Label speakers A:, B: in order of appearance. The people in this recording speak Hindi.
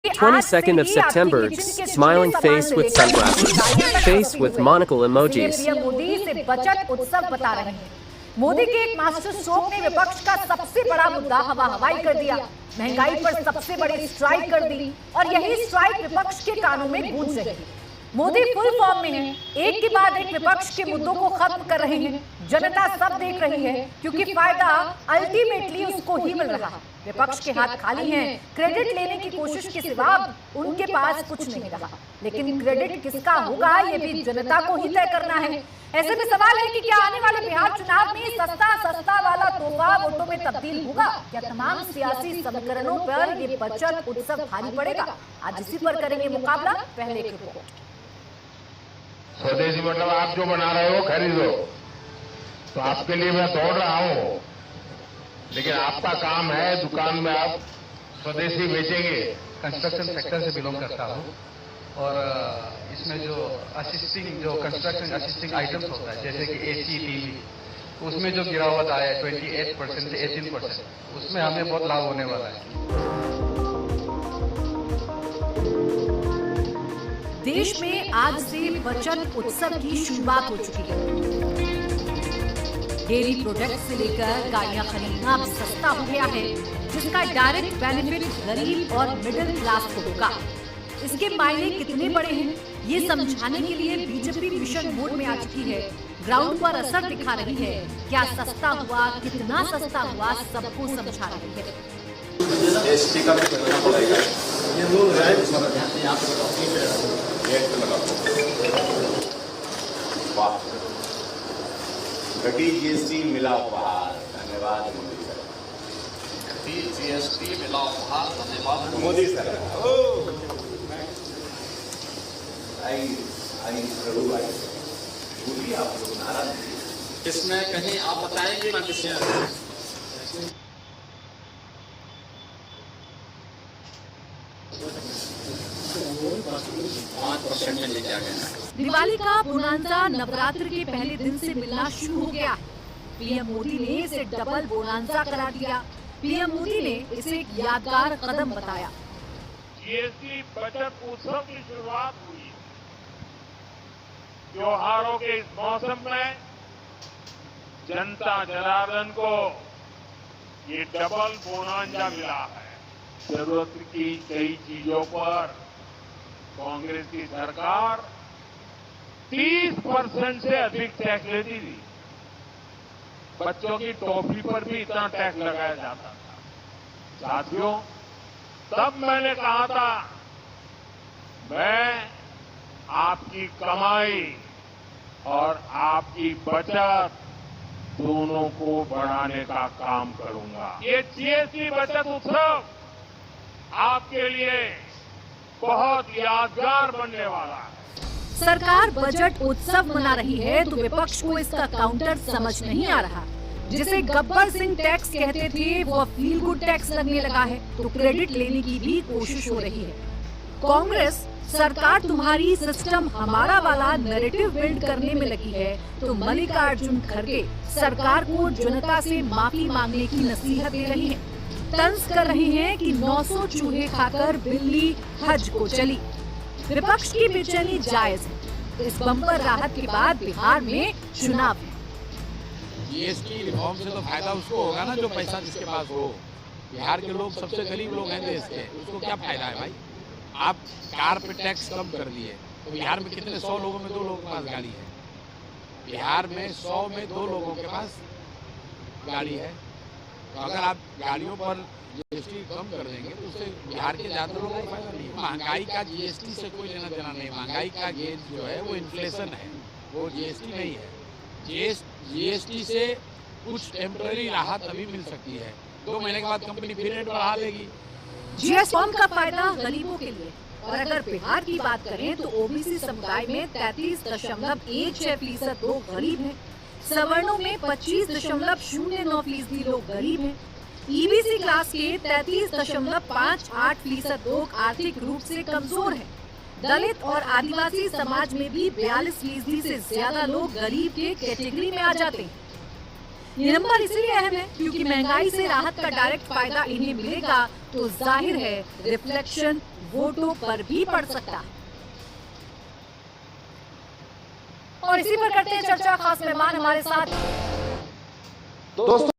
A: 22nd of September, smiling face with sunglasses, face with monocle emojis.
B: Modi से बचत उत्सव बता रहे हैं। मोदी के एक मास्टर स्ट्रोक ने विपक्ष का सबसे बड़ा मुद्दा हवा हवाई कर दिया, महंगाई पर सबसे बड़ी स्ट्राइक कर दी और यही स्ट्राइक विपक्ष के कानों में गूंज रही है। मोदी फुल फॉर्म में है, एक के बाद एक विपक्ष के मुद्दों को खत्म कर रहे हैं। जनता सब देख रही है क्योंकि फायदा अल्टीमेटली उसको ही मिल रहा है। विपक्ष के हाथ खाली हैं, क्रेडिट लेने की कोशिश के सिवा उनके पास कुछ नहीं रहा। लेकिन क्रेडिट किसका होगा ये भी जनता को ही तय करना है। ऐसे में सवाल है कि क्या आने वाले बिहार चुनाव में सस्ता वाला तोहफा वोटों में तब्दील होगा? क्या तमाम सियासी समीकरणों पर ये बचत उत्सव भारी पड़ेगा? आज इसी पर करेंगे मुकाबला। पहले एक रिपोर्ट।
C: स्वदेशी मतलब आप जो बना रहे हो खरीदो, तो आपके लिए मैं दौड़ रहा हूं, लेकिन आपका काम है दुकान में आप स्वदेशी बेचेंगे।
D: कंस्ट्रक्शन सेक्टर से बिलोंग करता हूं और इसमें जो कंस्ट्रक्शन असिस्टिंग आइटम्स होता है जैसे कि एसी, टीवी, उसमें जो गिरावट आया है 28% से 18%, उसमें हमें बहुत लाभ होने वाला है।
B: देश में आज से बचत उत्सव की शुरुआत हो चुकी है। डेयरी प्रोडक्ट से लेकर गाड़ियां खरीदना अब सस्ता हो गया है, जिसका डायरेक्ट बेनिफिट गरीब और मिडिल क्लास को होगा। इसके मायने कितने बड़े हैं ये समझाने के लिए बीजेपी मिशन मोड में आ चुकी है। ग्राउंड पर असर दिखा रही है। क्या सस्ता हुआ, कितना सस्ता हुआ, सबको समझा रही है।
E: एसटी का भी करना पड़ेगा। ये लोग वाह, घटी जीएसटी मिला उपहार, धन्यवाद मोदी सरकार। घटी जीएसटी मिला उपहार, धन्यवाद मोदी सरकार। आई प्रभु आई बोलिए, आप लोग नाराज
F: इसमें कहीं आप बताएंगे ना किसी
B: दिवाली का बोनांजा नवरात्र के पहले दिन से मिलना शुरू हो गया। पीएम मोदी ने इसे डबल बोनांजा करार दिया। पीएम मोदी ने इसे एक यादगार कदम बताया।
C: जीएसटी बचत उत्सव की शुरुआत हुई। त्योहारों के इस मौसम में जनता जनार्दन को ये डबल बोनांजा मिला है। जरूरत की कई चीजों पर कांग्रेस की सरकार 30% से अधिक टैक्स लेती थी। बच्चों की टॉफी पर भी इतना टैक्स लगाया जाता था। साथियों, तब मैंने कहा था मैं आपकी कमाई और आपकी बचत दोनों को बढ़ाने का काम करूंगा। ये जीएसटी बचत उत्सव आपके लिए बहुत यादगार बनने वाला है।
B: सरकार बजट उत्सव मना रही है तो विपक्ष को इसका काउंटर समझ नहीं आ रहा। जिसे गब्बर सिंह टैक्स कहते थे वो फील गुड टैक्स लगने लगा है, तो क्रेडिट लेने की भी कोशिश हो रही है। कांग्रेस सरकार तुम्हारी सिस्टम हमारा वाला नैरेटिव बिल्ड करने में लगी है, तो मल्लिकार्जुन खड़गे सरकार को जनता से माफी मांगने की नसीहत दे रही है। तंज कर रही हैं कि 900 चूहे खाकर बिल्ली हज को चली। विपक्ष की बेचैनी जायज है। इस बम्पर राहत के बाद बिहार में चुनाव है।
F: जीएसटी रिफॉर्म से तो फायदा उसको होगा ना जो पैसा जिसके पास हो। बिहार के लोग सबसे गरीब लोग हैं देश के, उसको क्या फायदा है भाई? आप कार पे टैक्स कम कर दिए तो बिहार में कितने 100 लोगों में 2 लोगों के पास गाड़ी है। बिहार में 100 में 2 लोगों के पास गाड़ी है। तो अगर आप गाड़ियों पर जीएसटी कम कर देंगे तो उससे बिहार के ज्यादा लोगों को फायदा नहीं है। महंगाई का जीएसटी से कोई लेना देना नहीं। महंगाई का गेज जो है वो इन्फ्लेशन है, वो जीएसटी नहीं है। जीएसटी से कुछ टेम्पररी राहत अभी मिल सकती है। 2 महीने के बाद कंपनी फिर रेट बढ़ा देगी।
B: जीएसटी रिफॉर्म का फायदा गरीबों के लिए। और अगर बिहार की बात करें तो ओबीसी समुदाय में 33.16% लोग गरीब हैं। सवर्णों में 25.09% लोग गरीब हैं। ईबीसी क्लास के 33.58% लोग आर्थिक रूप से कमजोर हैं। दलित और आदिवासी समाज में भी 42% से ज्यादा लोग गरीब के कैटेगरी में आ जाते हैं। ये नंबर इसलिए अहम है क्योंकि महंगाई से राहत का डायरेक्ट फायदा इन्हें मिलेगा तो जाहिर है रिफ्लेक्शन वोटों पर भी पड़ सकता है। और इसी पर करते हैं चर्चा। खास मेहमान हमारे साथ
G: दोस्तों